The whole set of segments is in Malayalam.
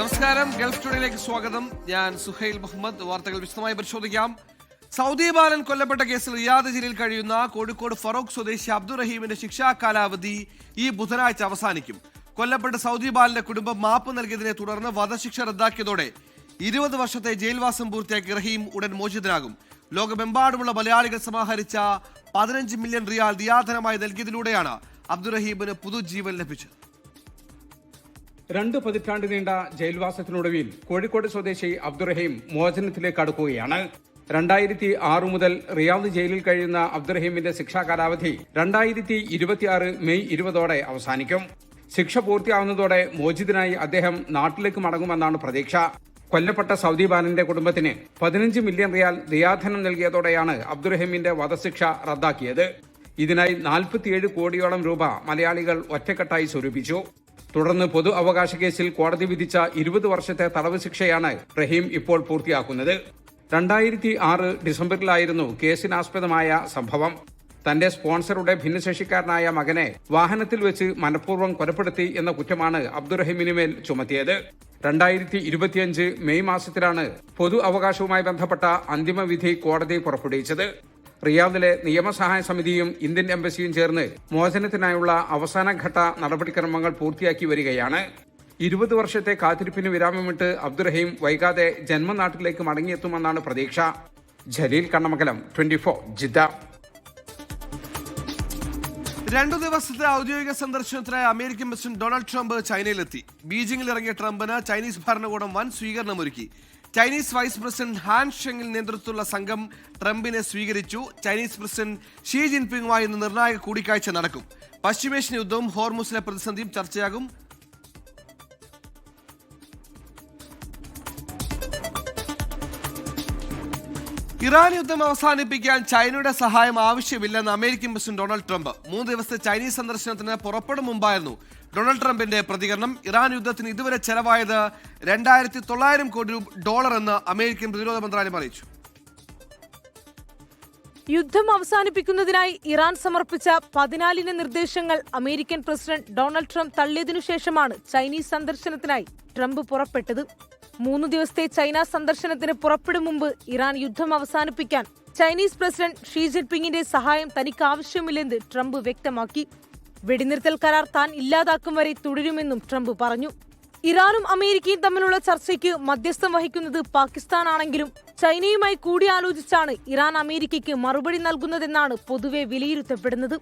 നമസ്കാരം. ഗൾഫ് ടുഡേയിലേക്ക് സ്വാഗതം. ഞാൻ സുഹൈൽ മുഹമ്മദ്. വാർത്തകൾ വിശദമായി പരിശോധിക്കാം. സൗദി ബാലൻ കൊല്ലപ്പെട്ട കേസിൽ റിയാദ് ജയിലിൽ കഴിയുന്ന കോഴിക്കോട് ഫറോക്ക് സ്വദേശി അബ്ദുറഹീമിന്റെ ശിക്ഷാ കാലാവധി ഈ ബുധനാഴ്ച അവസാനിക്കും. കൊല്ലപ്പെട്ട സൗദി ബാലന്റെ കുടുംബം മാപ്പ് നൽകിയതിനെ തുടർന്ന് വധശിക്ഷ റദ്ദാക്കിയതോടെ 20 വർഷത്തെ ജയിൽവാസം പൂർത്തിയാക്കിയ റഹീം ഉടൻ മോചിതനാകും. ലോകമെമ്പാടുമുള്ള മലയാളികൾ സമാഹരിച്ച 15 മില്യൺ റിയാൽ ദിയാധനമായി നൽകിയതിലൂടെയാണ് അബ്ദുറഹീമിന് പുതുജീവൻ ലഭിച്ചത്. 2 പതിറ്റാണ്ട് നീണ്ട ജയിൽവാസത്തിനൊടുവിൽ കോഴിക്കോട് സ്വദേശി അബ്ദുറഹീം മോചനത്തിലേക്ക് അടുക്കുകയാണ്. 2006 മുതൽ റിയാദ് ജയിലിൽ കഴിയുന്ന അബ്ദുറഹീമിന്റെ ശിക്ഷാ കാലാവധി 2026 മെയ് 20 അവസാനിക്കും. ശിക്ഷ പൂർത്തിയാവുന്നതോടെ മോചിതനായി അദ്ദേഹം നാട്ടിലേക്ക് മടങ്ങുമെന്നാണ് പ്രതീക്ഷ. കൊല്ലപ്പെട്ട സൗദി ബാലന്റെ കുടുംബത്തിന് 15 മില്യൺ റിയാൽ ദിയാധനം നൽകിയതോടെയാണ് അബ്ദുറഹീമിന്റെ വധശിക്ഷ റദ്ദാക്കിയത്. ഇതിനായി 47 കോടിയോളം രൂപ മലയാളികൾ ഒറ്റക്കെട്ടായി സ്വരൂപിച്ചു. തുടർന്ന് പൊതു അവകാശ കേസിൽ കോടതി വിധിച്ച 20 വർഷത്തെ തടവ് ശിക്ഷയാണ് റഹീം ഇപ്പോൾ പൂർത്തിയാക്കുന്നത്. 2006 ഡിസംബറിലായിരുന്നു കേസിനാസ്പദമായ സംഭവം. തന്റെ സ്പോൺസറുടെ ഭിന്നശേഷിക്കാരനായ മകനെ വാഹനത്തിൽ വെച്ച് മനഃപൂർവ്വം കൊലപ്പെടുത്തി എന്ന കുറ്റമാണ് അബ്ദുറഹീമിനുമേൽ ചുമത്തിയത്. 2025 മെയ് മാസത്തിലാണ് പൊതു അവകാശവുമായി ബന്ധപ്പെട്ട അന്തിമ വിധി കോടതി പുറപ്പെടുവിച്ചത്. റിയാദിലെ നിയമസഹായ സമിതിയും ഇന്ത്യൻ എംബസിയും ചേർന്ന് മോചനത്തിനായുള്ള അവസാനഘട്ട നടപടിക്രമങ്ങൾ പൂർത്തിയാക്കി വരികയാണ്. 20 വർഷത്തെ കാത്തിരിപ്പിന് വിരാമമിട്ട് അബ്ദുറഹീം വൈകാതെ ജന്മനാട്ടിലേക്ക് മടങ്ങിയെത്തുമെന്നാണ് പ്രതീക്ഷ. ജലീൽ കണ്ണമംഗലം, 24 ജിദ്ദ. 2 ദിവസത്തെ ഔദ്യോഗിക സന്ദർശനത്തിനായി അമേരിക്കൻ പ്രസിഡന്റ് ഡൊണാൾഡ് ട്രംപ് ചൈനയിലെത്തി. ബീജിംഗിൽ ഇറങ്ങിയ ട്രംപിന് ചൈനീസ് ഭരണകൂടം വൻ സ്വീകരണമൊരുക്കി. ചൈനീസ് വൈസ് പ്രസിഡന്റ് ഹാൻ ഷെങ്ങിൽ നേതൃത്വത്തിലുള്ള സംഘം ട്രംപിനെ സ്വീകരിച്ചു. ചൈനീസ് പ്രസിഡന്റ് ഷീ ജിൻപിങ്ങുമായി ഇന്ന് നിർണായക കൂടിക്കാഴ്ച നടക്കും. പശ്ചിമേഷ്യൻ യുദ്ധവും ഹോർമുസിലെ പ്രതിസന്ധിയും ചർച്ചയാകും. ഇറാൻ യുദ്ധം അവസാനിപ്പിക്കാൻ ചൈനയുടെ സഹായം ആവശ്യമില്ലെന്ന് അമേരിക്കൻ പ്രസിഡന്റ് ഡൊണാൾഡ് ട്രംപ്. 3 ദിവസത്തെ ചൈനീസ് സന്ദർശനത്തിന് പുറപ്പെടും മുമ്പായിരുന്നു ഡൊണാൾഡ് ട്രംപിന്റെ പ്രതികരണം. ഇറാൻ യുദ്ധത്തിന് ഇതുവരെ ചെലവായത് $2,900 കോടി എന്ന് അമേരിക്കൻ പ്രതിരോധ മന്ത്രാലയം അറിയിച്ചു. യുദ്ധം അവസാനിപ്പിക്കുന്നതിനായി ഇറാൻ സമർപ്പിച്ച 14 നിർദ്ദേശങ്ങൾ അമേരിക്കൻ പ്രസിഡന്റ് ഡൊണാൾഡ് ട്രംപ് തള്ളിയതിനു ശേഷമാണ് ചൈനീസ് സന്ദർശനത്തിനായി ട്രംപ് പുറപ്പെട്ടത്. 3 ദിവസത്തെ ചൈന സന്ദർശനത്തിന് പുറപ്പെടും മുമ്പ് ഇറാൻ യുദ്ധം അവസാനിപ്പിക്കാൻ ചൈനീസ് പ്രസിഡന്റ് ഷീ ജിൻപിങ്ങിന്റെ സഹായം തനിക്ക് ആവശ്യമില്ലെന്ന് ട്രംപ് വ്യക്തമാക്കി. വെടിനിർത്തൽ കരാർ താൻ ഇല്ലാതാക്കും വരെ തുടരുമെന്നും ട്രംപ് പറഞ്ഞു. ഇറാനും അമേരിക്കയും തമ്മിലുള്ള ചർച്ചയ്ക്ക് മധ്യസ്ഥം വഹിക്കുന്നത് പാകിസ്ഥാനാണെങ്കിലും ചൈനയുമായി കൂടിയാലോചിച്ചാണ് ഇറാൻ അമേരിക്കയ്ക്ക് മറുപടി നൽകുന്നതെന്നാണ് പൊതുവെ വിലയിരുത്തപ്പെടുന്നത്.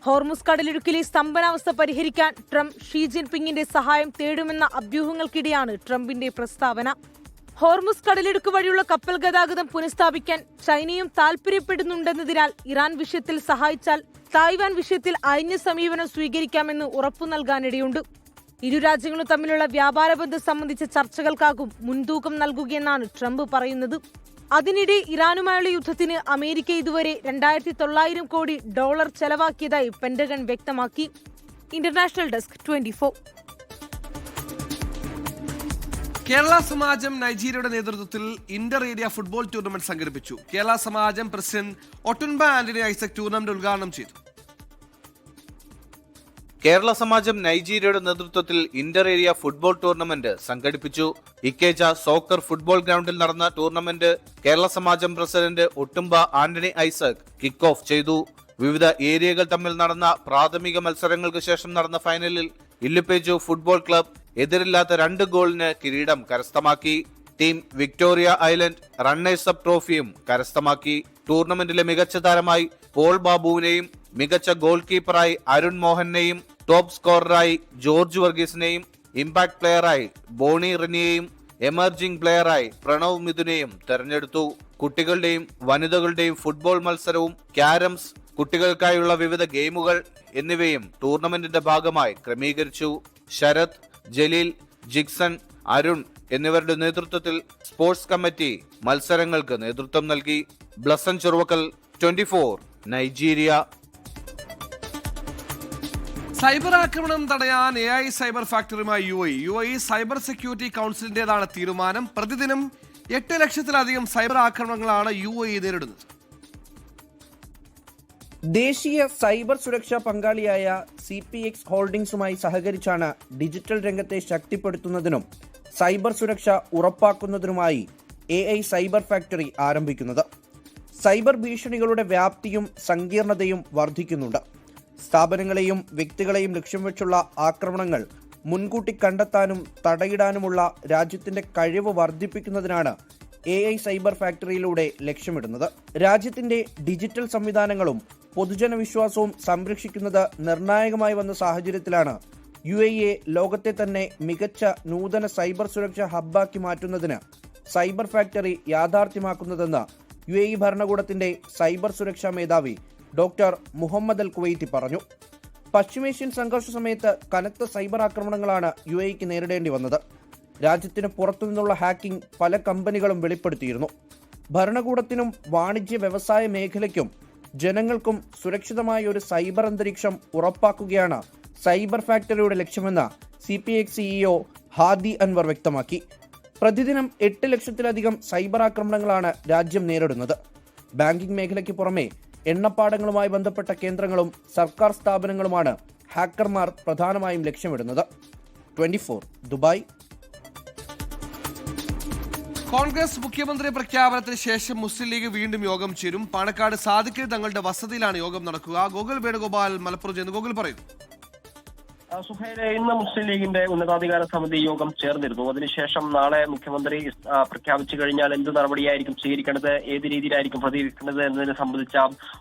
ഹോർമുസ് കടലിടുക്കിലെ സ്തംഭനാവസ്ഥ പരിഹരിക്കാൻ ട്രംപ് ഷീ ജിൻപിങ്ങിന്റെ സഹായം തേടുമെന്ന അഭ്യൂഹങ്ങൾക്കിടെയാണ് ട്രംപിന്റെ പ്രസ്താവന. ഹോർമുസ് കടലിടുക്ക് വഴിയുള്ള കപ്പൽ ഗതാഗതം പുനഃസ്ഥാപിക്കാൻ ചൈനയും താൽപര്യപ്പെടുന്നുണ്ടെന്നതിനാൽ ഇറാൻ വിഷയത്തിൽ സഹായിച്ചാൽ തായ്വാൻ വിഷയത്തിൽ അയഞ്ഞ സമീപനം സ്വീകരിക്കാമെന്ന് ഉറപ്പു നൽകാനിടയുണ്ട്. ഇരു രാജ്യങ്ങളും തമ്മിലുള്ള വ്യാപാര ബന്ധം സംബന്ധിച്ച ചർച്ചകൾക്കാകും മുൻതൂക്കം നൽകുകയെന്നാണ് ട്രംപ് പറയുന്നത്. അതിനിടെ ഇറാനുമായുള്ള യുദ്ധത്തിന് അമേരിക്ക ഇതുവരെ $2,900 കോടി ചെലവാക്കിയതായി പെന്റഗൺ വ്യക്തമാക്കി. International desk, 24. കേരള സമാജം നൈജീരിയയുടെ നേതൃത്വത്തിൽ ഇന്റർ ഏരിയ ഫുട്ബോൾ ടൂർണമെന്റ് സംഘടിപ്പിച്ചു. കേരള സമാജം പ്രസിഡന്റ് ഒട്ടുൻബ ആന്റണി ഐസക് ടൂർണമെന്റ് ഉദ്ഘാടനം ചെയ്തു. കേരള സമാജം നൈജീരിയയുടെ നേതൃത്വത്തിൽ ഇന്റർ ഏരിയ ഫുട്ബോൾ ടൂർണമെന്റ് സംഘടിപ്പിച്ചു. ഇക്കേജ സോക്കർ ഫുട്ബോൾ ഗ്രൗണ്ടിൽ നടന്ന ടൂർണമെന്റ് കേരള സമാജം പ്രസിഡന്റ് ഒട്ടുംബ ആന്റണി ഐസക് കിക്ക് ഓഫ് ചെയ്തു. വിവിധ ഏരിയകൾ തമ്മിൽ നടന്ന പ്രാഥമിക മത്സരങ്ങൾക്ക് ശേഷം നടന്ന ഫൈനലിൽ ഇല്ലുപേജു ഫുട്ബോൾ ക്ലബ് എതിരില്ലാത്ത 2 ഗോളിന് കിരീടം കരസ്ഥമാക്കി. Team Victoria Island runners up ട്രോഫിയും കരസ്ഥമാക്കി. ടൂർണമെന്റിലെ മികച്ച താരമായി പോൾ ബാബുവിനെയും മികച്ച ഗോൾ കീപ്പറായി അരുൺ മോഹനെയും ടോപ്പ് സ്കോററായി ജോർജ് വർഗീസിനെയും ഇമ്പാക്ട് പ്ലെയറായി ബോണി റിനിയെയും എമർജിംഗ് പ്ലെയറായി പ്രണവ് മിഥുനെയും തെരഞ്ഞെടുത്തു. കുട്ടികളുടെയും വനിതകളുടെയും ഫുട്ബോൾ മത്സരവും ക്യാരംസ്, കുട്ടികൾക്കായുള്ള വിവിധ ഗെയിമുകൾ എന്നിവയും ടൂർണമെന്റിന്റെ ഭാഗമായി ക്രമീകരിച്ചു. ശരത്, ജലീൽ, ജിക്സൺ, അരുൺ എന്നിവരുടെ നേതൃത്വത്തിൽ സ്പോർട്സ് കമ്മിറ്റി മത്സരങ്ങൾക്ക് നേതൃത്വം നൽകി. ബ്ലസൻ ചെറുവക്കൽ, 24 നൈജീരിയ. സൈബർ ആക്രമണം തടയാൻ AI സൈബർ ഫാക്ടറിയുമായി UAE സൈബർ സെക്യൂരിറ്റി കൗൺസിലിന്റേതാണ് തീരുമാനം. പ്രതിദിനം 8 ലക്ഷത്തിലധികം സൈബർ ആക്രമണങ്ങളാണ് UAE നേരിടുന്നത്. ദേശീയ സൈബർ സുരക്ഷാ പങ്കാളിയായ CPX ഹോൾഡിംഗ്സുമായി സഹകരിച്ചാണ് ഡിജിറ്റൽ രംഗത്തെ ശക്തിപ്പെടുത്തുന്നതിനും സൈബർ സുരക്ഷ ഉറപ്പാക്കുന്നതിനുമായി AI സൈബർ ഫാക്ടറി ആരംഭിക്കുന്നത്. സൈബർ ഭീഷണികളുടെ വ്യാപ്തിയും സങ്കീർണതയും വർദ്ധിക്കുന്നുണ്ട്. സ്ഥാപനങ്ങളെയും വ്യക്തികളെയും ലക്ഷ്യം വെച്ചുള്ള ആക്രമണങ്ങൾ മുൻകൂട്ടി കണ്ടെത്താനും തടയിടാനുമുള്ള രാജ്യത്തിന്റെ കഴിവ് വർദ്ധിപ്പിക്കുന്നതിനാണ് AI സൈബർ ഫാക്ടറിയിലൂടെ ലക്ഷ്യമിടുന്നത്. രാജ്യത്തിന്റെ ഡിജിറ്റൽ സംവിധാനങ്ങളും പൊതുജനവിശ്വാസവും സംരക്ഷിക്കുന്നത് നിർണായകമായി വന്ന സാഹചര്യത്തിലാണ് UAE ലോകത്തെ തന്നെ മികച്ച നൂതന സൈബർ സുരക്ഷാ ഹബ്ബാക്കി മാറ്റുന്നതിന് സൈബർ ഫാക്ടറി യാഥാർത്ഥ്യമാക്കുന്നതെന്ന് UAE ഭരണകൂടത്തിന്റെ സൈബർ സുരക്ഷാ മേധാവി ഡോക്ടർ മുഹമ്മദ് അൽ കുവൈറ്റി പറഞ്ഞു. പശ്ചിമേഷ്യൻ സംഘർഷ സമയത്ത് കനത്ത സൈബർ ആക്രമണങ്ങളാണ് UAEക്ക് നേരിടേണ്ടി വന്നത്. രാജ്യത്തിന് പുറത്തുനിന്നുള്ള ഹാക്കിംഗ് പല കമ്പനികളും വെളിപ്പെടുത്തിയിരുന്നു. ഭരണകൂടത്തിനും വാണിജ്യ വ്യവസായ മേഖലയ്ക്കും ജനങ്ങൾക്കും സുരക്ഷിതമായ ഒരു സൈബർ അന്തരീക്ഷം ഉറപ്പാക്കുകയാണ് സൈബർ ഫാക്ടറിയുടെ ലക്ഷ്യമെന്ന് CPX CEO ഹാദി അൻവർ വ്യക്തമാക്കി. പ്രതിദിനം 8 ലക്ഷത്തിലധികം സൈബർ ആക്രമണങ്ങളാണ് രാജ്യം നേരിടുന്നത്. ബാങ്കിംഗ് മേഖലയ്ക്ക് പുറമെ എണ്ണപ്പാടങ്ങളുമായി ബന്ധപ്പെട്ട കേന്ദ്രങ്ങളും സർക്കാർ സ്ഥാപനങ്ങളുമാണ് ഹാക്കർമാർ പ്രധാനമായും ലക്ഷ്യമിടുന്നത്. 24 ദുബായ്. കോൺഗ്രസ് മുഖ്യമന്ത്രി പ്രഖ്യാപനത്തിന് ശേഷം മുസ്ലിം ലീഗ് വീണ്ടും യോഗം ചേരും. പാണക്കാട് സാദിഖ് തങ്ങളുടെ വസതിയിലാണ് യോഗം നടക്കുക. ഗോകുൽ വേണുഗോപാൽ മലപ്പുറം ചെന്ന് ഗോകുൽ പറയുന്നു. സുഹൈലെ, ഇന്ന് മുസ്ലിം ലീഗിന്റെ ഉന്നതാധികാര സമിതി യോഗം ചേർന്നിരുന്നു. അതിനുശേഷം നാളെ മുഖ്യമന്ത്രി പ്രഖ്യാപിച്ചു കഴിഞ്ഞാൽ എന്ത് നടപടിയായിരിക്കും സ്വീകരിക്കേണ്ടത്, ഏത് രീതിയിലായിരിക്കും പ്രതികരിക്കേണ്ടത് എന്നതിനെ സംബന്ധിച്ച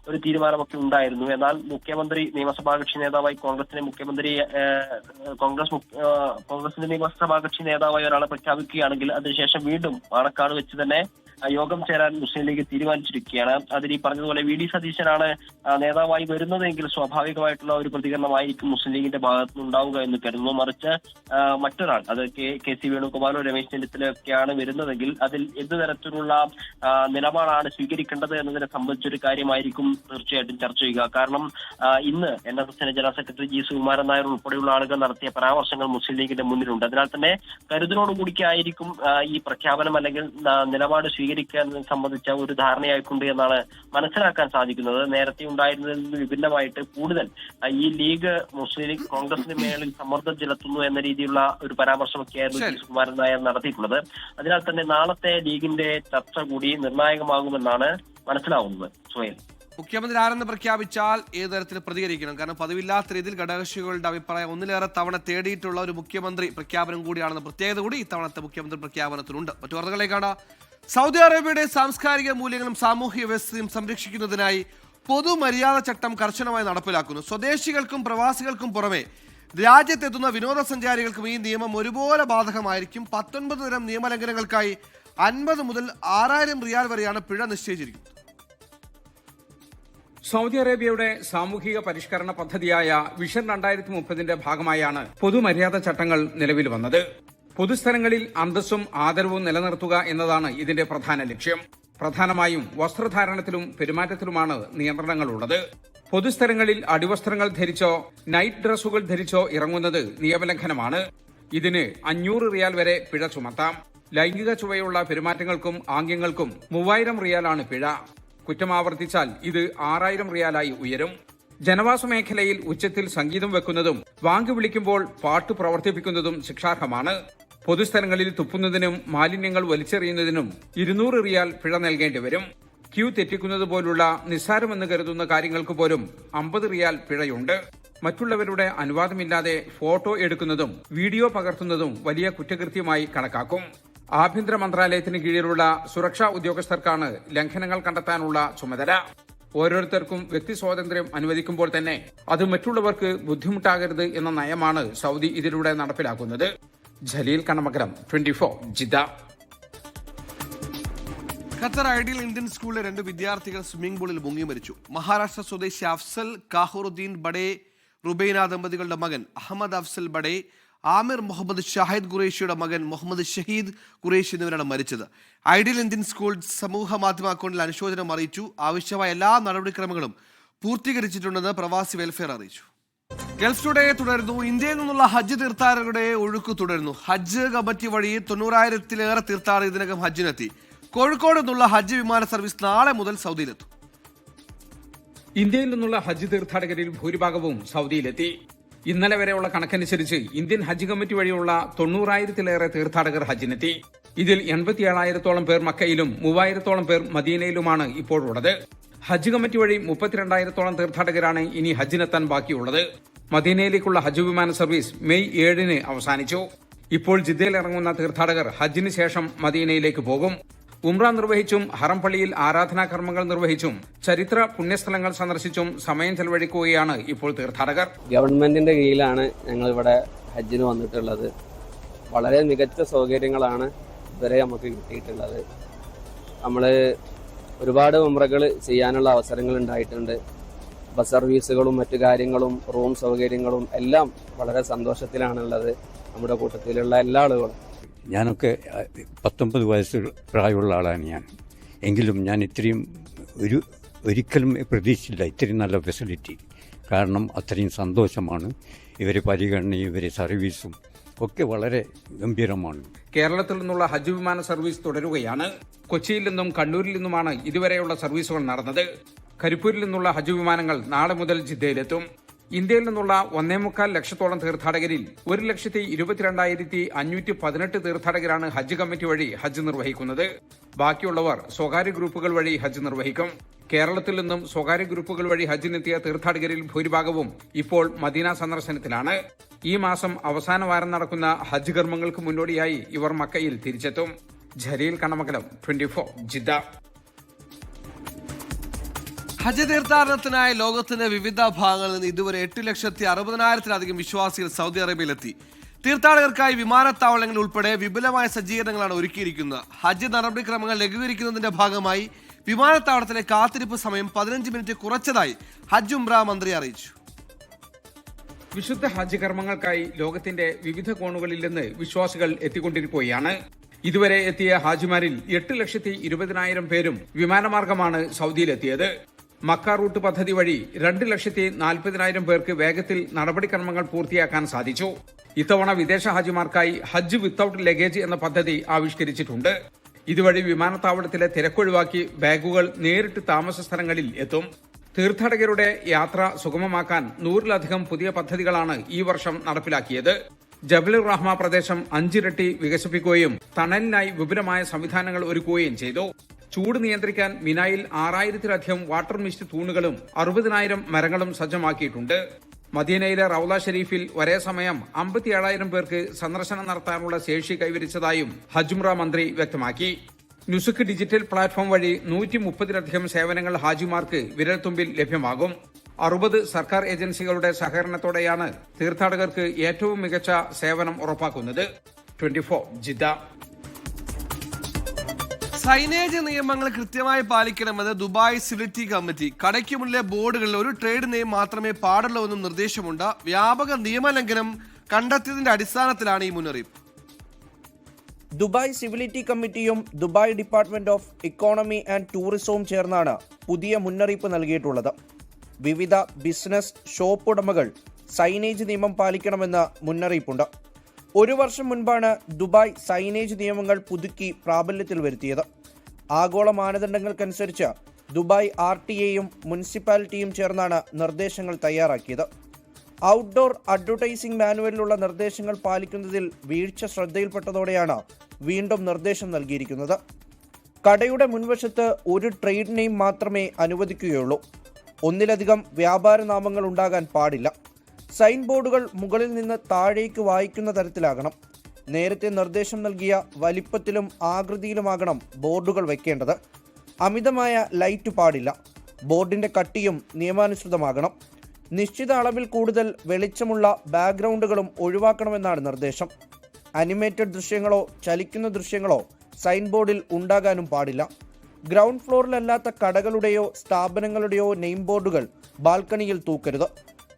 ഒരു തീരുമാനമൊക്കെ ഉണ്ടായിരുന്നു. എന്നാൽ മുഖ്യമന്ത്രി നിയമസഭാ കക്ഷി നേതാവായി കോൺഗ്രസിന്റെ നിയമസഭാ കക്ഷി നേതാവായി ഒരാളെ പ്രഖ്യാപിക്കുകയാണെങ്കിൽ അതിനുശേഷം വീണ്ടും പാണക്കാട് വെച്ച് തന്നെ യോഗം ചേരാൻ മുസ്ലിം ലീഗ് തീരുമാനിച്ചിരിക്കുകയാണ്. അതിൽ ഈ പറഞ്ഞതുപോലെ VD സതീശനാണ് നേതാവായി വരുന്നതെങ്കിൽ സ്വാഭാവികമായിട്ടുള്ള ഒരു പ്രതികരണമായിരിക്കും മുസ്ലിം ലീഗിന്റെ ഭാഗത്തു നിന്നുണ്ടാവുക എന്ന് കരുതുന്നു. മറിച്ച് മറ്റൊരാൾ, അത് KC വേണുഗോപാലോ രമേശ് ചെന്നിത്തലയൊക്കെയാണ് വരുന്നതെങ്കിൽ അതിൽ എന്ത് തരത്തിലുള്ള നിലപാടാണ് സ്വീകരിക്കേണ്ടത് എന്നതിനെ സംബന്ധിച്ചൊരു കാര്യമായിരിക്കും തീർച്ചയായിട്ടും ചർച്ച ചെയ്യുക. കാരണം ഇന്ന് NSSന്റെ general secretary G Sukumaran Nair ഉൾപ്പെടെയുള്ള ആളുകൾ നടത്തിയ പരാമർശങ്ങൾ മുസ്ലിം ലീഗിന്റെ മുന്നിലുണ്ട്. അതിനാൽ തന്നെ കരുതലോടുകൂടിയായിരിക്കും ഈ പ്രഖ്യാപനം അല്ലെങ്കിൽ നിലപാട് സ്വീകരിക്കാൻ സംബന്ധിച്ച ഒരു ധാരണയായിട്ടുണ്ട് എന്നാണ് മനസ്സിലാക്കാൻ സാധിക്കുന്നത്. നേരത്തെ ഉണ്ടായിരുന്നതിൽ നിന്ന് വിഭിന്നമായിട്ട് കൂടുതൽ ഈ ലീഗ് മുസ്ലിം ലീഗ് കോൺഗ്രസിന് മേളിൽ സമ്മർദ്ദം ചെലുത്തുന്നു എന്ന രീതിയിലുള്ള ഒരു പരാമർശമൊക്കെയായിരുന്നു G സുകുമാരൻ നായർ നടത്തിയിട്ടുള്ളത്. അതിനാൽ തന്നെ നാളത്തെ ലീഗിന്റെ ചർച്ച കൂടി നിർണായകമാകുമെന്നാണ് മനസ്സിലാവുന്നത്. സുഹൈൽ, മുഖ്യമന്ത്രി ആരെന്ന് പ്രഖ്യാപിച്ചാൽ ഏത് തരത്തിൽ പ്രതികരിക്കണം? കാരണം പതിവില്ലാത്ത രീതിയിൽ ഘടകകക്ഷികളുടെ അഭിപ്രായം ഒന്നിലേറെ തവണ തേടിയിട്ടുള്ള ഒരു മുഖ്യമന്ത്രി പ്രഖ്യാപനം കൂടിയാണെന്ന പ്രത്യേകത കൂടി ഇത്തവണത്തെ മുഖ്യമന്ത്രി പ്രഖ്യാപനത്തിലുണ്ട്. മറ്റു വാർത്തകളിലേക്കാണ്. സൗദി അറേബ്യയുടെ സാംസ്കാരിക മൂല്യങ്ങളും സാമൂഹ്യ വ്യവസ്ഥയും സംരക്ഷിക്കുന്നതിനായി പൊതുമര്യാദ ചട്ടം കർശനമായി നടപ്പിലാക്കുന്നു. സ്വദേശികൾക്കും പ്രവാസികൾക്കും പുറമെ രാജ്യത്തെത്തുന്ന വിനോദസഞ്ചാരികൾക്കും ഈ നിയമം ഒരുപോലെ ബാധകമായിരിക്കും. 19 തരം നിയമലംഘനങ്ങൾക്കായി 50 മുതൽ 6000 റിയാൽ വരെയാണ് പിഴ നിശ്ചയിച്ചിരിക്കുന്നത്. സൗദി അറേബ്യയുടെ സാമൂഹിക പരിഷ്കരണ പദ്ധതിയായ വിഷൻ 2030ന്റെ ഭാഗമായാണ് പൊതുമര്യാദ ചട്ടങ്ങൾ നിലവിൽ വന്നത്. പൊതുസ്ഥലങ്ങളിൽ അന്തസ്സും ആദരവും നിലനിർത്തുക എന്നതാണ് ഇതിന്റെ പ്രധാന ലക്ഷ്യം. പ്രധാനമായും വസ്ത്രധാരണത്തിലും പെരുമാറ്റത്തിലുമാണ് നിയന്ത്രണങ്ങളുള്ളത്. പൊതുസ്ഥലങ്ങളിൽ അടിവസ്ത്രങ്ങൾ ധരിച്ചോ നൈറ്റ് ഡ്രസ്സുകൾ ധരിച്ചോ ഇറങ്ങുന്നത് നിയമലംഘനമാണ്. ഇതിന് 500 റിയാൽ വരെ പിഴ ചുമത്താം. ലൈംഗിക ചുവയുള്ള പെരുമാറ്റങ്ങൾക്കും ആംഗ്യങ്ങൾക്കും 3000 റിയാലാണ് പിഴ. കുറ്റം ആവർത്തിച്ചാൽ ഇത് 6000 റിയാലായി ഉയരും. ജനവാസ മേഖലയിൽ ഉച്ചത്തിൽ സംഗീതം വെക്കുന്നതും വാങ്ക് വിളിക്കുമ്പോൾ പാട്ട് പ്രവർത്തിപ്പിക്കുന്നതും ശിക്ഷാർഹമാണ്. പൊതുസ്ഥലങ്ങളിൽ തുപ്പുന്നതിനും മാലിന്യങ്ങൾ വലിച്ചെറിയുന്നതിനും 200 റിയാൽ പിഴ നൽകേണ്ടി വരും. ക്യൂ തെറ്റിക്കുന്നത് പോലുള്ള നിസ്സാരമെന്ന് കരുതുന്ന കാര്യങ്ങൾക്ക് പോലും 50 റിയാൽ പിഴയുണ്ട്. മറ്റുള്ളവരുടെ അനുവാദമില്ലാതെ ഫോട്ടോ എടുക്കുന്നതും വീഡിയോ പകർത്തുന്നതും വലിയ കുറ്റകൃത്യമായി കണക്കാക്കും. ആഭ്യന്തര മന്ത്രാലയത്തിന് കീഴിലുള്ള സുരക്ഷാ ഉദ്യോഗസ്ഥർക്കാണ് ലംഘനങ്ങൾ കണ്ടെത്താനുള്ള ചുമതല. ഓരോരുത്തർക്കും വ്യക്തി സ്വാതന്ത്ര്യം അനുവദിക്കുമ്പോൾ തന്നെ അത് മറ്റുള്ളവർക്ക് ബുദ്ധിമുട്ടാകരുത് എന്ന നയമാണ് സൗദി ഇതിലൂടെ നടപ്പിലാക്കുന്നത്. Jaleel കണമകരം, 24 Jeddah. Qatar ideal Indian സ്കൂളിലെ 2 വിദ്യാർത്ഥികൾ സ്വിമ്മിംഗ് പൂളിൽ മുങ്ങി മരിച്ചു. മഹാരാഷ്ട്ര സ്വദേശി അഫ്സൽ കാഹുറുദ്ദീൻ ബഡേ റുബൈന ദമ്പതികളുടെ മകൻ അഹമ്മദ് അഫ്സൽ ബഡേ, ആമിർ മുഹമ്മദ് ഷാഹിദ് ഖുറേഷിയുടെ മകൻ മുഹമ്മദ് ഷഹീദ് ഖുറേഷി എന്നിവരാണ് മരിച്ചത്. ഐഡിയൽ ഇന്ത്യൻ സ്കൂൾ സമൂഹ മാധ്യമ അക്കൗണ്ടിൽ അനുശോചനം അറിയിച്ചു. ആവശ്യമായ എല്ലാ നടപടിക്രമങ്ങളും പൂർത്തീകരിച്ചിട്ടുണ്ടെന്ന് പ്രവാസി വെൽഫെയർ അറിയിച്ചു. ഗൾഫ് ടുഡേ തുടരുന്നു. ഇന്ത്യയിൽ നിന്നുള്ള ഹജ്ജ് തീർത്ഥാടകരുടെ ഒഴുക്ക് തുടരുന്നു. ഹജ്ജ് കമ്മിറ്റി വഴി 90,000-ലേറെ തീർത്ഥാടകർ ഇതിനകം ഹജ്ജിനെത്തി. കോഴിക്കോട് നിന്നുള്ള ഹജ്ജ് വിമാന സർവീസ് നാളെ മുതൽ സൗദിയിലെത്തും. ഇന്ത്യയിൽ നിന്നുള്ള ഹജ്ജ് തീർത്ഥാടകരിൽ ഭൂരിഭാഗവും സൗദിയിലെത്തി. ഇന്നലെ വരെയുള്ള കണക്കനുസരിച്ച് ഇന്ത്യൻ ഹജ്ജ് കമ്മിറ്റി വഴിയുള്ള 90,000-ലേറെ തീർത്ഥാടകർ ഹജ്ജിനെത്തി. ഇതിൽ 87,000-ഓളം പേർ മക്കയിലും 3,000-ഓളം പേർ മദീനയിലുമാണ് ഇപ്പോഴുള്ളത്. ഹജ്ജ് കമ്മിറ്റി വഴി 32,000-ഓളം തീർത്ഥാടകരാണ് ഇനി ഹജ്ജിനെത്താൻ ബാക്കിയുള്ളത്. മദീനയിലേക്കുള്ള ഹജ്ജ് വിമാന സർവീസ് മെയ് 7-ന് അവസാനിച്ചു. ഇപ്പോൾ ജിദ്ദയിൽ ഇറങ്ങുന്ന തീർത്ഥാടകർ ഹജ്ജിന് ശേഷം മദീനയിലേക്ക് പോകും. ഉംറ നിർവഹിച്ചും ഹറം പള്ളിയിൽ ആരാധനാകർമ്മങ്ങൾ നിർവഹിച്ചും ചരിത്ര പുണ്യസ്ഥലങ്ങൾ സന്ദർശിച്ചും സമയം ചെലവഴിക്കുകയാണ് ഇപ്പോൾ തീർത്ഥാടകർ. ഗവൺമെന്റിന്റെ കീഴിലാണ് ഞങ്ങൾ ഇവിടെ ഹജ്ജിന് വന്നിട്ടുള്ളത്. വളരെ മികച്ച സൗകര്യങ്ങളാണ് ഇതുവരെ നമുക്ക് കിട്ടിയിട്ടുള്ളത്. നമ്മൾ ഒരുപാട് ഉംറകൾ ചെയ്യാനുള്ള അവസരങ്ങൾ ഉണ്ടായിട്ടുണ്ട്. ബസ് സർവീസുകളും മറ്റു കാര്യങ്ങളും റൂം സൗകര്യങ്ങളും എല്ലാം വളരെ സന്തോഷത്തിലാണുള്ളത്. നമ്മുടെ കൂട്ടത്തിലുള്ള എല്ലാ ആളുകളും. ഞാനൊക്കെ 19 വയസ്സ് പ്രായമുള്ള ആളാണ് ഞാൻ. എങ്കിലും ഞാൻ ഇത്രയും ഒരിക്കലും പ്രതീക്ഷിച്ചില്ല ഇത്രയും നല്ല ഫെസിലിറ്റി. കാരണം അത്രയും സന്തോഷമാണ്. ഇവരെ പരിഗണനയും ഇവരെ സർവീസും ഒക്കെ വളരെ ഗംഭീരമാണ്. കേരളത്തിൽ നിന്നുള്ള ഹജ്ജ് വിമാന സർവീസ് തുടരുകയാണ്. കൊച്ചിയിൽ നിന്നും കണ്ണൂരിൽ നിന്നുമാണ് ഇതുവരെയുള്ള സർവീസുകൾ നടന്നത്. കരിപ്പൂരിൽ നിന്നുള്ള ഹജ്ജ് വിമാനങ്ങൾ നാളെ മുതൽ ജിദ്ദയിലെത്തും. ഇന്ത്യയിൽ നിന്നുള്ള 1.25 ലക്ഷത്തോളം തീർത്ഥാടകരിൽ 1,22,518 തീർത്ഥാടകരാണ് ഹജ്ജ് കമ്മിറ്റി വഴി ഹജ്ജ് നിർവഹിക്കുന്നത്. ബാക്കിയുള്ളവർ സ്വകാര്യ ഗ്രൂപ്പുകൾ വഴി ഹജ്ജ് നിർവഹിക്കും. കേരളത്തിൽ നിന്നും സ്വകാര്യ ഗ്രൂപ്പുകൾ വഴി ഹജ്ജിനെത്തിയ തീർത്ഥാടകരിൽ ഭൂരിഭാഗവും ഇപ്പോൾ മദീന സന്ദർശനത്തിലാണ്. ഈ മാസം അവസാന വാരം നടക്കുന്ന ഹജ്ജ് കർമ്മങ്ങൾക്ക് മുന്നോടിയായി ഇവർ മക്കയിൽ തിരിച്ചെത്തും. ജലീൽ കണ്ണമംഗലം, 24 ജിദ്ദ. ഹജ്ജ് തീർത്ഥാടനത്തിനായി ലോകത്തിന്റെ വിവിധ ഭാഗങ്ങളിൽ നിന്ന് ഇതുവരെ 8,60,000-ലധികം വിശ്വാസികൾ സൗദി അറേബ്യയിലെത്തി. തീർത്ഥാടകർക്കായി വിമാനത്താവളങ്ങൾ ഉൾപ്പെടെ വിപുലമായ സജ്ജീകരണങ്ങളാണ് ഒരുക്കിയിരിക്കുന്നത്. ഹജ്ജ് നടപടിക്രമങ്ങൾ ലഘൂകരിക്കുന്നതിന്റെ ഭാഗമായി വിമാനത്താവളത്തിലെ കാത്തിരിപ്പ് സമയം 15 മിനിറ്റ് കുറച്ചതായി ഹജ്ജ് ഉംറ മന്ത്രി അറിയിച്ചു. വിശുദ്ധ ഹജ്ജ് കർമ്മങ്ങൾക്കായി ലോകത്തിന്റെ വിവിധ കോണുകളിൽ നിന്ന് വിശ്വാസികൾ എത്തിക്കൊണ്ടിരിക്കുകയാണ്. ഇതുവരെ എത്തിയ ഹാജിമാരിൽ 8,20,000 പേരും വിമാനമാർഗമാണ് സൗദിയിലെത്തിയത്. മക്ക റൂട്ട് പദ്ധതി വഴി 2,40,000 പേർക്ക് വേഗത്തിൽ നടപടിക്രമങ്ങൾ പൂർത്തിയാക്കാൻ സാധിച്ചു. ഇത്തവണ വിദേശ ഹാജിമാർക്കായി ഹജ്ജ് വിത്തൌട്ട് ലഗേജ് എന്ന പദ്ധതി ആവിഷ്കരിച്ചിട്ടുണ്ട്. ഇതുവഴി വിമാനത്താവളത്തിലെ തിരക്കൊഴിവാക്കി ബാഗുകൾ നേരിട്ട് താമസ സ്ഥലങ്ങളിൽ എത്തും. തീർത്ഥാടകരുടെ യാത്ര സുഗമമാക്കാൻ 100-ലധികം പുതിയ പദ്ധതികളാണ് ഈ വർഷം നടപ്പിലാക്കിയത്. ജബലുർ റഹ്മ പ്രദേശം 5 ഇരട്ടി വികസിപ്പിക്കുകയും തണലിനായി വിപുലമായ സംവിധാനങ്ങൾ ഒരുക്കുകയും ചെയ്തു. ചൂട് നിയന്ത്രിക്കാൻ മിനായിൽ 6,000-ലധികം വാട്ടർ മിസ്റ്റ് തൂണുകളും 60,000 മരങ്ങളും സജ്ജമാക്കിയിട്ടുണ്ട്. മദീനയിലെ റൗള ഷരീഫിൽ ഒരേ സമയം 57,000 പേർക്ക് സന്ദർശനം നടത്താനുള്ള ശേഷി കൈവരിച്ചതായും ഹജ്ജ് ഉംറ മന്ത്രി വ്യക്തമാക്കി. നുസുക്ക് ഡിജിറ്റൽ പ്ലാറ്റ്ഫോം വഴി 130-ലധികം സേവനങ്ങൾ ഹാജിമാർക്ക് വിരൽത്തുമ്പിൽ ലഭ്യമാകും. 60 സർക്കാർ ഏജൻസികളുടെ സഹകരണത്തോടെയാണ് തീർത്ഥാടകർക്ക് ഏറ്റവും മികച്ച സേവനം ഉറപ്പാക്കുന്നത്. 24 ജിദ്ദ. സൈനേജ് നിയമങ്ങൾ കൃത്യമായി പാലിക്കണമെന്ന് ദുബായ് സിവിലിറ്റി കമ്മിറ്റി. കടയ്ക്ക് മുന്നിലെ ബോർഡുകളിൽ ഒരു ട്രേഡ് നെയിം മാത്രമേ പാടുള്ളൂ എന്നും നിർദ്ദേശമുണ്ട്. വ്യാപക നിയമലംഘനം കണ്ടെത്തിയതിന്റെ അടിസ്ഥാനത്തിലാണ് ഈ മുന്നറിയിപ്പ്. ദുബായ് സിവിലിറ്റി കമ്മിറ്റിയും Dubai department of economy and ടൂറിസവും ചേർന്നാണ് പുതിയ മുന്നറിയിപ്പ് നൽകിയിട്ടുള്ളത്. വിവിധ ബിസിനസ് ഷോപ്പ് ഉടമകൾ സൈനേജ് നിയമം പാലിക്കണമെന്ന് മുന്നറിയിപ്പുണ്ട്. 1 വർഷം മുൻപാണ് ദുബായ് സൈനേജ് നിയമങ്ങൾ പുതുക്കി പ്രാബല്യത്തിൽ വരുത്തിയത്. ആഗോള മാനദണ്ഡങ്ങൾക്കനുസരിച്ച് ദുബായ് RTA-യും മുനിസിപ്പാലിറ്റിയും ചേർന്നാണ് നിർദ്ദേശങ്ങൾ തയ്യാറാക്കിയത്. ഔട്ട്ഡോർ അഡ്വർടൈസിംഗ് മാനുവലിലുള്ള നിർദ്ദേശങ്ങൾ പാലിക്കുന്നതിൽ വീഴ്ച ശ്രദ്ധയിൽപ്പെട്ടതോടെയാണ് വീണ്ടും നിർദ്ദേശം നൽകിയിരിക്കുന്നത്. കടയുടെ മുൻവശത്ത് ഒരു ട്രേഡ് നെയിം മാത്രമേ അനുവദിക്കുകയുള്ളൂ. ഒന്നിലധികം വ്യാപാര നാമങ്ങൾ ഉണ്ടാകാൻ പാടില്ല. സൈൻ ബോർഡുകൾ മുകളിൽ നിന്ന് താഴേക്ക് വായിക്കുന്ന തരത്തിലാകണം. നേരത്തെ നിർദ്ദേശം നൽകിയ വലിപ്പത്തിലും ആകൃതിയിലുമാകണം ബോർഡുകൾ വയ്ക്കേണ്ടത്. അമിതമായ ലൈറ്റ് പാടില്ല. ബോർഡിന്റെ കട്ടിയും നിയമാനുസൃതമാകണം. നിശ്ചിത അളവിൽ കൂടുതൽ വെളിച്ചമുള്ള ബാക്ക്ഗ്രൗണ്ടുകളും ഒഴിവാക്കണമെന്നാണ് നിർദ്ദേശം. അനിമേറ്റഡ് ദൃശ്യങ്ങളോ ചലിക്കുന്ന ദൃശ്യങ്ങളോ സൈൻ ബോർഡിൽ ഉണ്ടാകാനും പാടില്ല. ഗ്രൗണ്ട് ഫ്ലോറിലല്ലാത്ത കടകളുടെയോ സ്ഥാപനങ്ങളുടെയോ നെയിം ബോർഡുകൾ ബാൽക്കണിയിൽ തൂക്കരുത്.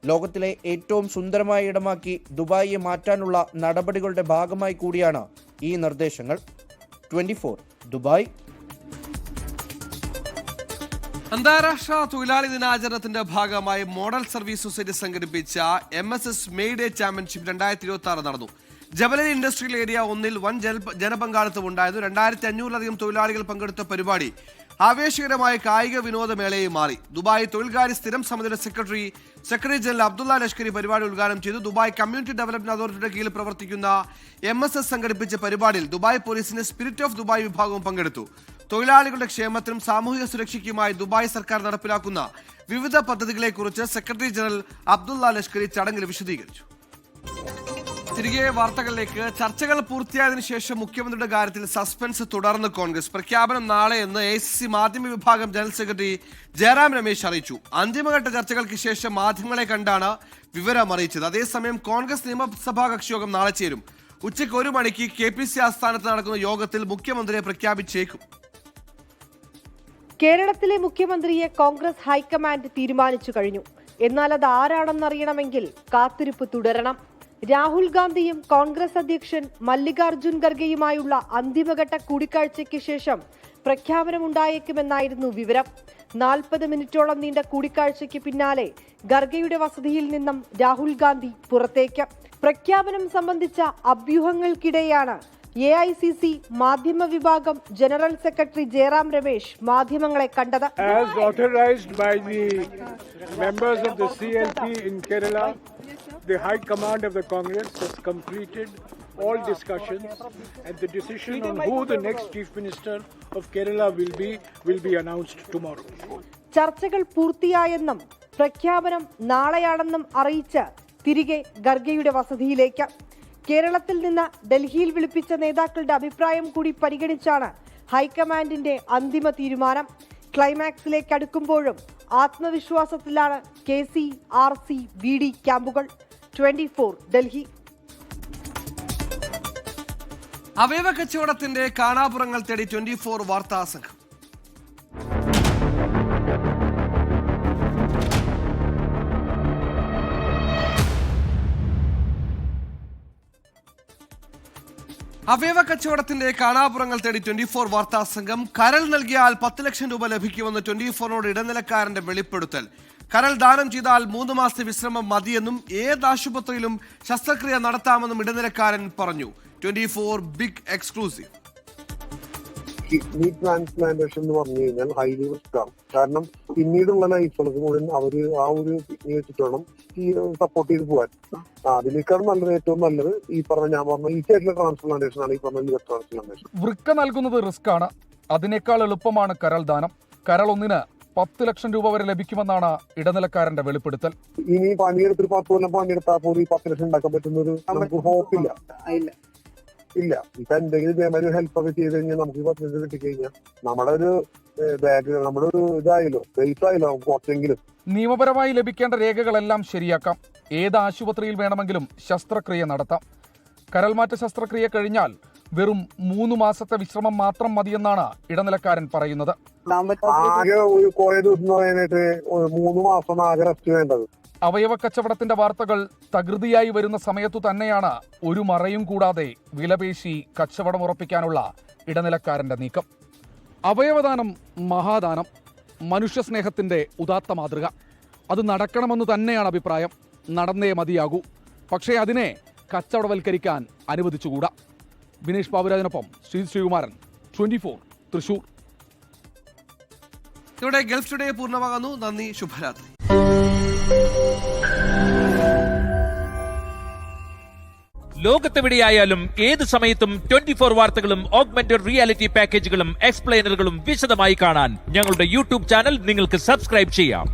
ലോകത്തിലെ ഏറ്റവും സുന്ദരമായ ഇടമാക്കി ദുബായിയെ മാറ്റാനുള്ള നടപടികളുടെ ഭാഗമായി കൂടിയാണ് ഈ നിർദ്ദേശങ്ങൾ. 24 ദുബായ്. അന്താരാഷ്ട്ര തൊഴിലാളി ദിനാചരണത്തിന്റെ ഭാഗമായി മോഡൽ സർവീസ് സൊസൈറ്റി സംഘടിപ്പിച്ച MSS മെയ് ഡേ ചാമ്പ്യൻഷിപ്പ് 2026 നടന്നു. ജബലൽ ഇൻഡസ്ട്രിയൽ ഏരിയ 1-ൽ വൻ ജനപങ്കാളിത്തം ഉണ്ടായിരുന്നു. 2,500-ലധികം തൊഴിലാളികൾ പങ്കെടുത്ത പരിപാടി ആവേശകരമായ കായിക വിനോദമേളയായി മാറി. ദുബായ് തൊഴിൽകാര്യ സ്ഥിരം സമിതിയുടെ സെക്രട്ടറി ജനറൽ അബ്ദുള്ള ലഷ്കരി പരിപാടി ഉദ്ഘാടനം ചെയ്തു. ദുബായ് കമ്മ്യൂണിറ്റി ഡെവലപ്മെന്റ് അതോറിറ്റിയുടെ കീഴിൽ പ്രവർത്തിക്കുന്ന MSS സംഘടിപ്പിച്ച പരിപാടിയിൽ ദുബായ് പോലീസിന്റെ സ്പിരിറ്റ് ഓഫ് ദുബായ് വിഭാഗവും പങ്കെടുത്തു. തൊഴിലാളികളുടെ ക്ഷേമത്തിനും സാമൂഹിക സുരക്ഷയ്ക്കുമായി ദുബായ് സർക്കാർ നടപ്പിലാക്കുന്ന വിവിധ പദ്ധതികളെക്കുറിച്ച് സെക്രട്ടറി ജനറൽ അബ്ദുള്ള ലഷ്കരി ചടങ്ങിൽ വിശദീകരിച്ചു. തിരികെ വാർത്തകളിലേക്ക്. ചർച്ചകൾ പൂർത്തിയായതിനു ശേഷം മുഖ്യമന്ത്രിയുടെ കാര്യത്തിൽ സസ്പെൻസ് തുടർന്ന് കോൺഗ്രസ്. പ്രഖ്യാപനം നാളെ എന്ന് ACC മാധ്യമ വിഭാഗം ജനറൽ സെക്രട്ടറി ജയറാം രമേശ് അറിയിച്ചു. അന്തിമഘട്ട ചർച്ചകൾക്ക് ശേഷം മാധ്യമങ്ങളെ കണ്ടാണ് വിവരം അറിയിച്ചത്. അതേസമയം കോൺഗ്രസ് നിയമസഭാ കക്ഷിയോഗം നാളെ ചേരും. ഉച്ചയ്ക്ക് 1 മണിക്ക് KPC ആസ്ഥാനത്ത് നടക്കുന്ന യോഗത്തിൽ മുഖ്യമന്ത്രിയെ പ്രഖ്യാപിച്ചേക്കും. കേരളത്തിലെ മുഖ്യമന്ത്രിയെ കോൺഗ്രസ് ഹൈക്കമാൻഡ് തീരുമാനിച്ചു കഴിഞ്ഞു. എന്നാൽ അത് ആരാണെന്നറിയണമെങ്കിൽ കാത്തിരിപ്പ് തുടരണം. രാഹുൽ ഗാന്ധിയും കോൺഗ്രസ് അധ്യക്ഷൻ മല്ലികാർജുൻ ഖർഗെയുമായുള്ള അന്തിമഘട്ട കൂടിക്കാഴ്ചയ്ക്ക് ശേഷം പ്രഖ്യാപനമുണ്ടായേക്കുമെന്നായിരുന്നു വിവരം. 40 മിനിറ്റോളം നീണ്ട കൂടിക്കാഴ്ചയ്ക്ക് പിന്നാലെ ഖർഗെയുടെ വസതിയിൽ നിന്നും രാഹുൽ ഗാന്ധി പുറത്തേക്ക്. പ്രഖ്യാപനം സംബന്ധിച്ച അഭ്യൂഹങ്ങൾക്കിടെയാണ് AICC മാധ്യമ വിഭാഗം ജനറൽ സെക്രട്ടറി ജയറാം രമേശ് മാധ്യമങ്ങളെ കണ്ടത്. As authorized by the members of the CLP in Kerala, the High Command of the Congress has completed all discussions and the decision on who the next Chief Minister of Kerala will be announced tomorrow. ചർച്ചകൾ പൂർത്തിയായെന്നും പ്രഖ്യാപനം നാളെയാണെന്നും അറിയിച്ച് തിരികെ ഖർഗെയുടെ വസതിയിലേക്ക്. കേരളത്തിൽ നിന്ന് ഡൽഹിയിൽ വിളിപ്പിച്ച നേതാക്കളുടെ അഭിപ്രായം കൂടി പരിഗണിച്ചാണ് ഹൈക്കമാൻഡിന്റെ അന്തിമ തീരുമാനം. ക്ലൈമാക്സിലേക്ക് അടുക്കുമ്പോഴും ആത്മവിശ്വാസത്തിലാണ് KC, RC, VD ക്യാമ്പുകൾ. 24 ഡൽഹി. അവയവ കച്ചവടത്തിന്റെ കാണാപുറങ്ങൾ തേടി 24 വാർത്താ സംഘം. അവയവ കച്ചവടത്തിന്റെ കാണാപുറങ്ങൾ തേടി 24 വാർത്താ സംഘം. കരൾ നൽകിയാൽ 10 ലക്ഷം രൂപ ലഭിക്കുമെന്ന് 24നോട് ഇടനിലക്കാരന്റെ വെളിപ്പെടുത്തൽ. കരൾ ദാനം ചെയ്താൽ 3 മാസത്തെ വിശ്രമം മതിയെന്നും ഏത് ആശുപത്രിയിലും ശസ്ത്രക്രിയ നടത്താമെന്നും ഇടനിലക്കാരൻ പറഞ്ഞു. 24 ബിഗ് എക്സ്ക്ലൂസീവ്. കിഡ്നി ട്രാൻസ്പ്ലാന്റേഷൻ എന്ന് പറഞ്ഞു കഴിഞ്ഞാൽ ഹൈലി റിസ്ക് ആണ്. കാരണം പിന്നീടുള്ള ലൈഫുകൾക്ക് മുഴുവൻ അവര് ആ ഒരു കിഡ്നി വെച്ചിട്ട് വേണം സപ്പോർട്ട് ചെയ്ത് പോകാൻ. അതിനേക്കാൾ നല്ലത്, ഏറ്റവും നല്ലത് ഈ ഞാൻ പറഞ്ഞ ഈ സൈഡിലെ ട്രാൻസ്പ്ലാന്റേഷൻ ആണ്. ഈ പറഞ്ഞ ലിവർ ട്രാൻസ്പ്ലാന്റേഷൻ. വൃക്ക നൽകുന്നത് റിസ്ക് ആണ്. അതിനേക്കാൾ എളുപ്പമാണ് കരൾ ദാനം. കരൾ ഒന്നിന് 10 ലക്ഷം രൂപ വരെ ലഭിക്കുമെന്നാണ് ഇടനിലക്കാരന്റെ വെളിപ്പെടുത്തൽ. ഇനി പണിയെടുത്തൊരു 10 കൊല്ലം പണിയെടുത്താൽ പോലും ഈ 10 ലക്ഷം ഉണ്ടാക്കാൻ പറ്റുന്നൊരു നമുക്ക് ഹോപ്പില്ല. ഇല്ല. ഇപ്പൊ എന്തെങ്കിലും ഒരു ഹെൽപ്പ് ഒക്കെ ചെയ്ത് കഴിഞ്ഞാൽ നമുക്ക് ഈ 10 ലക്ഷം കിട്ടിക്കഴിഞ്ഞാൽ നമ്മുടെ ഒരു ബാഗ്, നമ്മുടെ ഒരു ഇതായല്ലോ, സേഫ് ആയല്ലോ കുറച്ചെങ്കിലും. നിയമപരമായി ലഭിക്കേണ്ട രേഖകളെല്ലാം ശരിയാക്കാം. ഏത് ആശുപത്രിയിൽ വേണമെങ്കിലും ശസ്ത്രക്രിയ നടത്താം. കരൾമാറ്റ ശസ്ത്രക്രിയ കഴിഞ്ഞാൽ വെറും 3 മാസത്തെ വിശ്രമം മാത്രം മതിയെന്നാണ് ഇടനിലക്കാരൻ പറയുന്നത്. ആകെ ഒരു കുറെ ദിവസം പറയാനായിട്ട് 3 മാസം ആകെ റെസ്റ്റ് വേണ്ടത്. അവയവ കച്ചവടത്തിന്റെ വാർത്തകൾ തകൃതിയായി വരുന്ന സമയത്തു തന്നെയാണ് ഒരു മറയും കൂടാതെ വിലപേശി കച്ചവടം ഉറപ്പിക്കാനുള്ള ഇടനിലക്കാരന്റെ നീക്കം. അവയവദാനം മഹാദാനം, മനുഷ്യസ്നേഹത്തിന്റെ ഉദാത്ത മാതൃക. അത് നടക്കണമെന്ന് തന്നെയാണ് അഭിപ്രായം. നടന്നേ മതിയാകൂ. പക്ഷേ അതിനെ കച്ചവടവൽക്കരിക്കാൻ അനുവദിച്ചുകൂടാ. ബിനേഷ് ബാബുരാജിനൊപ്പം ശ്രീകുമാരൻ, 24 തൃശൂർ. ഇവിടെ ഗൾഫ് ടുഡേ പൂർണ്ണമാകുന്നു. നന്ദി, ശുഭരാത്രി. ലോകത്തെവിടെയായാലും ഏത് സമയത്തും 24 വാർത്തകളും ഓഗ്മെന്റഡ് റിയാലിറ്റി പാക്കേജുകളും എക്സ്പ്ലെയിനറുകളും വിശദമായി കാണാൻ ഞങ്ങളുടെ YouTube ചാനൽ നിങ്ങൾക്ക് സബ്സ്ക്രൈബ് ചെയ്യാം.